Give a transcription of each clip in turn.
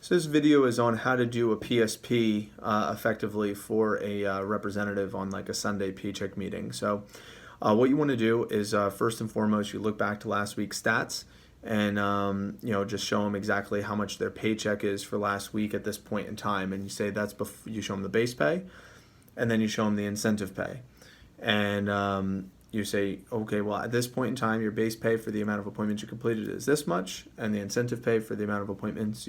So this video is on how to do a PSP effectively for a representative on like a Sunday paycheck meeting. So what you want to do is first and foremost, you look back to last week's stats and just show them exactly how much their paycheck is for last week at this point in time. And you say you show them the base pay, and then you show them the incentive pay. And you say, okay, well, at this point in time, your base pay for the amount of appointments you completed is this much, and the incentive pay for the amount of appointments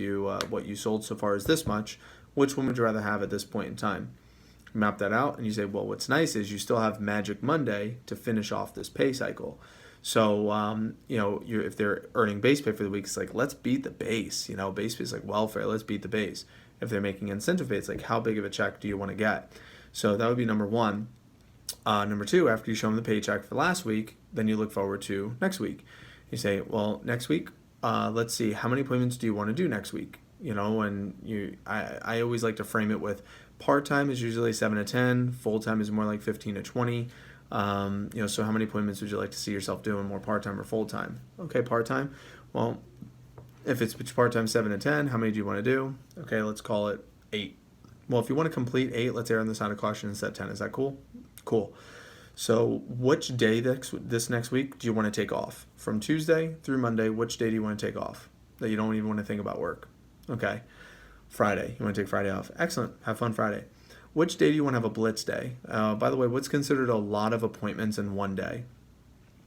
what you sold so far is this much. Which one would you rather have at this point in time? Map that out, and you say, well, what's nice is you still have Magic Monday to finish off this pay cycle. So, if they're earning base pay for the week, it's like, let's beat the base. Base pay is like welfare. Let's beat the base. If they're making incentive pay, it's like, how big of a check do you want to get? So that would be number one. Number two, after you show them the paycheck for last week, then you look forward to next week. You say, well, next week, let's see, how many appointments do you want to do next week? I always like to frame it with part-time is usually 7 to 10, full-time is more like 15 to 20. So how many appointments would you like to see yourself doing, more part-time or full-time? Okay, part-time. Well, if it's part-time 7 to 10, how many do you want to do? Okay, let's call it 8. Well, if you want to complete 8, let's err on the side of caution and set 10. Is that cool? Cool. So which day this next week do you want to take off? From Tuesday through Monday, which day do you want to take off that you don't even want to think about work? Okay. Friday. You want to take Friday off. Excellent. Have fun Friday. Which day do you want to have a blitz day? By the way, what's considered a lot of appointments in one day?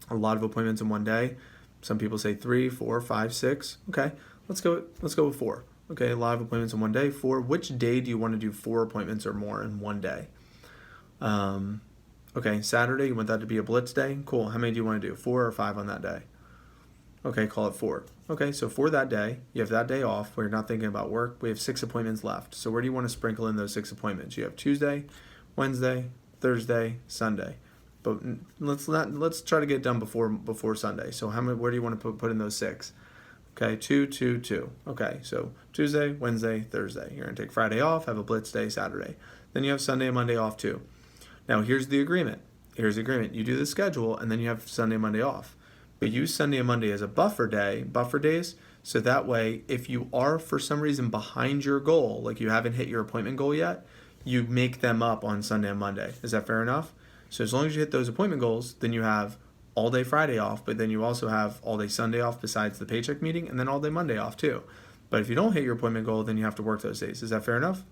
A lot of appointments in one day. Some people say 3, 4, 5, 6. Okay. Let's go with 4. Okay. A lot of appointments in one day. 4. Which day do you want to do 4 appointments or more in one day? Okay, Saturday, you want that to be a blitz day? Cool. How many do you want to do? 4 or 5 on that day? Okay, call it 4. Okay, so for that day, you have that day off where you're not thinking about work. We have 6 appointments left. So where do you want to sprinkle in those 6 appointments? You have Tuesday, Wednesday, Thursday, Sunday. But let's try to get it done before Sunday. So where do you want to put in those 6? Okay, 2, 2, 2. Okay, so Tuesday, Wednesday, Thursday. You're going to take Friday off, have a blitz day Saturday. Then you have Sunday and Monday off too. Now here's the agreement. You do the schedule, and then you have Sunday and Monday off. But use Sunday and Monday as a buffer days, so that way if you are for some reason behind your goal, like you haven't hit your appointment goal yet, you make them up on Sunday and Monday. Is that fair enough? So as long as you hit those appointment goals, then you have all day Friday off, but then you also have all day Sunday off besides the paycheck meeting, and then all day Monday off too. But if you don't hit your appointment goal, then you have to work those days. Is that fair enough?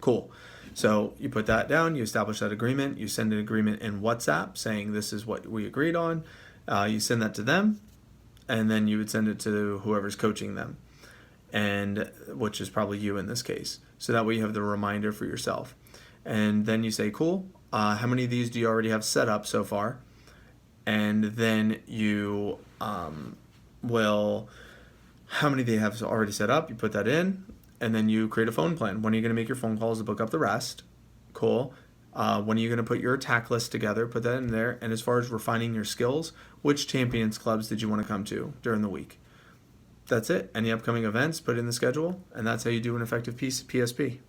Cool. So you put that down, you establish that agreement, you send an agreement in WhatsApp saying this is what we agreed on. You send that to them, and then you would send it to whoever's coaching them, and which is probably you in this case. So that way you have the reminder for yourself. And then you say, cool, how many of these do you already have set up so far? And then you how many they have already set up, you put that in. And then you create a phone plan. When are you going to make your phone calls to book up the rest? Cool. When are you going to put your attack list together? Put that in there. And as far as refining your skills, which champions clubs did you want to come to during the week? That's it. Any upcoming events, put in the schedule. And that's how you do an effective PSP.